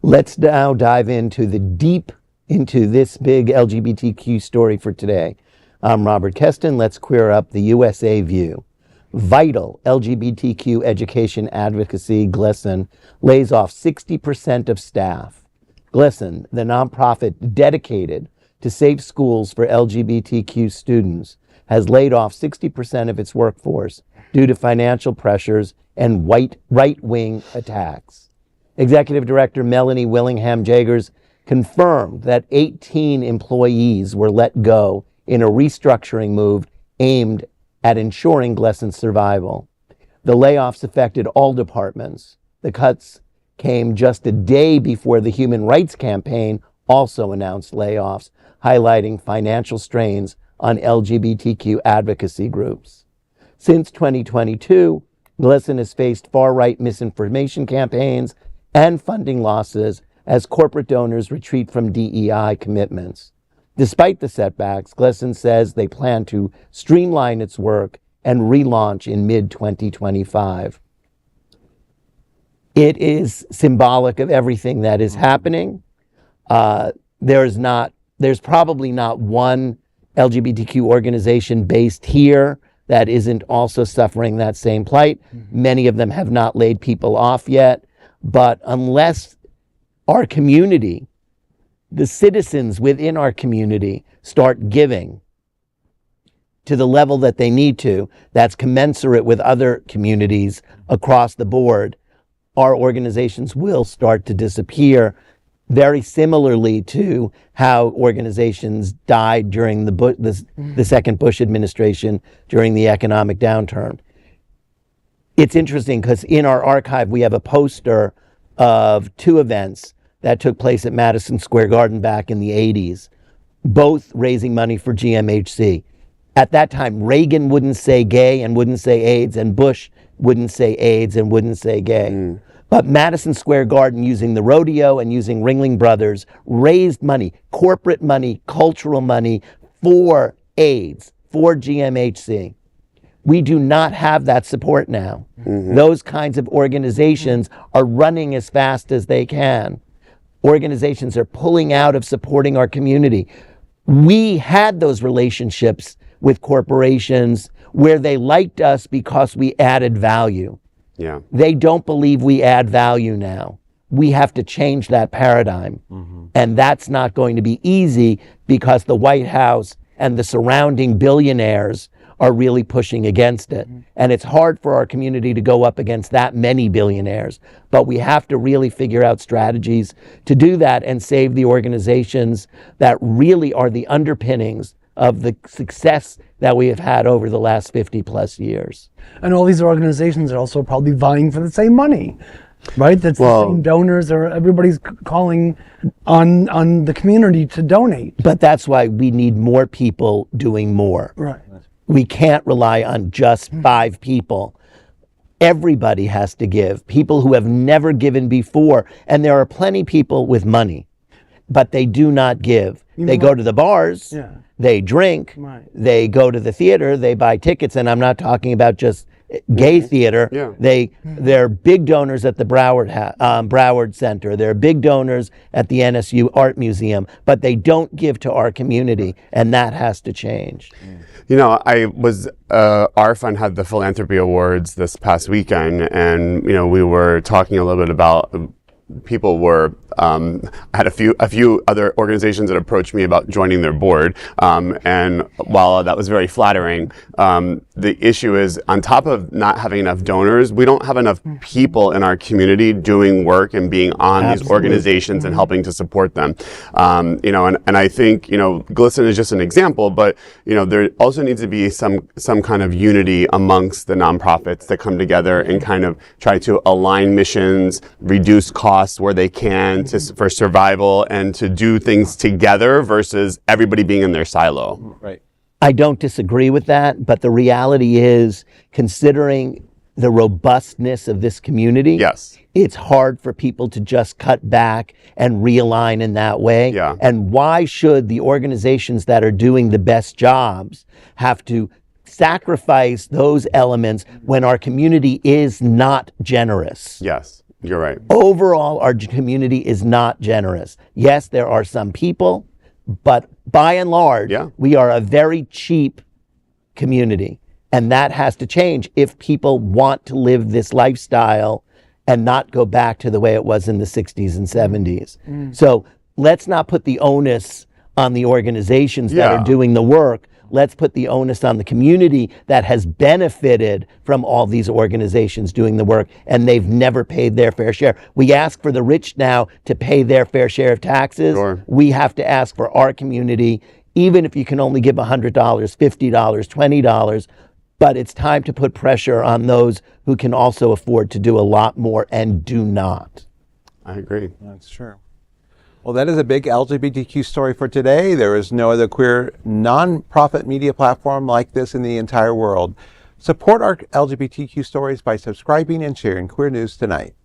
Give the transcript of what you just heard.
Let's now dive into this big LGBTQ story for today. I'm Robert Keston. Let's queer up the USA view. Vital LGBTQ education advocacy, GLSEN, lays off 60% of staff. GLSEN, the nonprofit dedicated to safe schools for LGBTQ students, has laid off 60% of its workforce due to financial pressures and right-wing attacks. Executive Director Melanie Willingham-Jaggers confirmed that 18 employees were let go in a restructuring move aimed at ensuring GLSEN's survival. The layoffs affected all departments. The cuts came just a day before the Human Rights Campaign also announced layoffs, highlighting financial strains on LGBTQ advocacy groups. Since 2022, GLSEN has faced far-right misinformation campaigns and funding losses as corporate donors retreat from DEI commitments. Despite the setbacks, GLSEN says they plan to streamline its work and relaunch in mid-2025. It is symbolic of everything that is happening. There's probably not one LGBTQ organization based here that isn't also suffering that same plight. Many of them have not laid people off yet, but unless our community, the citizens within our community, start giving to the level that they need to, that's commensurate with other communities across the board, our organizations will start to disappear, very similarly to how organizations died during the second Bush administration during the economic downturn. It's interesting because in our archive we have a poster of two events that took place at Madison Square Garden back in the 80s, both raising money for GMHC. At that time, Reagan wouldn't say gay and wouldn't say AIDS, and Bush wouldn't say AIDS and wouldn't say gay. But Madison Square Garden, using the rodeo and using Ringling Brothers, raised money, corporate money, cultural money for AIDS, for GMHC. We do not have that support now. Those kinds of organizations are running as fast as they can. Organizations are pulling out of supporting our community. We had those relationships with corporations where they liked us because we added value. Yeah. They don't believe we add value now. We have to change that paradigm. And that's not going to be easy because the White House and the surrounding billionaires are really pushing against it. And it's hard for our community to go up against that many billionaires. But we have to really figure out strategies to do that and save the organizations that really are the underpinnings of the success that we have had over the last 50 plus years. And all these organizations are also probably vying for the same money, right? That's the same donors, or everybody's calling on the community to donate. But that's why we need more people doing more. Right. We can't rely on just 5 people. Everybody has to give. People who have never given before. And there are plenty of people with money, but they do not give. They go to the bars, they drink, they go to the theater, they buy tickets, and I'm not talking about just gay theater. They're big donors at the Broward Center. They're big donors at the NSU Art Museum, but they don't give to our community, and that has to change. You know, our fund had the Philanthropy Awards this past weekend, and, you know, we were talking a little bit about people were, I had a few other organizations that approached me about joining their board, and while that was very flattering, the issue is, on top of not having enough donors, we don't have enough people in our community doing work and being on these organizations and helping to support them. You know, and I think, you know, GLSEN is just an example, but, you know, there also needs to be some kind of unity amongst the nonprofits that come together and kind of try to align missions, reduce costs where they can for survival, and to do things together versus everybody being in their silo. Right. I don't disagree with that, but the reality is, considering the robustness of this community, it's hard for people to just cut back and realign in that way. And why should the organizations that are doing the best jobs have to sacrifice those elements when our community is not generous? You're right. Overall, our community is not generous. Yes, there are some people, but by and large, we are a very cheap community. And that has to change if people want to live this lifestyle and not go back to the way it was in the 60s and 70s. So let's not put the onus on the organizations that are doing the work. Let's put the onus on the community that has benefited from all these organizations doing the work, and they've never paid their fair share. We ask for the rich now to pay their fair share of taxes. We have to ask for our community, even if you can only give $100, $50, $20, but it's time to put pressure on those who can also afford to do a lot more and do not. I agree. That's true. Well, that is a big LGBTQ story for today. There is no other queer non-profit media platform like this in the entire world. Support our LGBTQ stories by subscribing and sharing Queer News Tonight.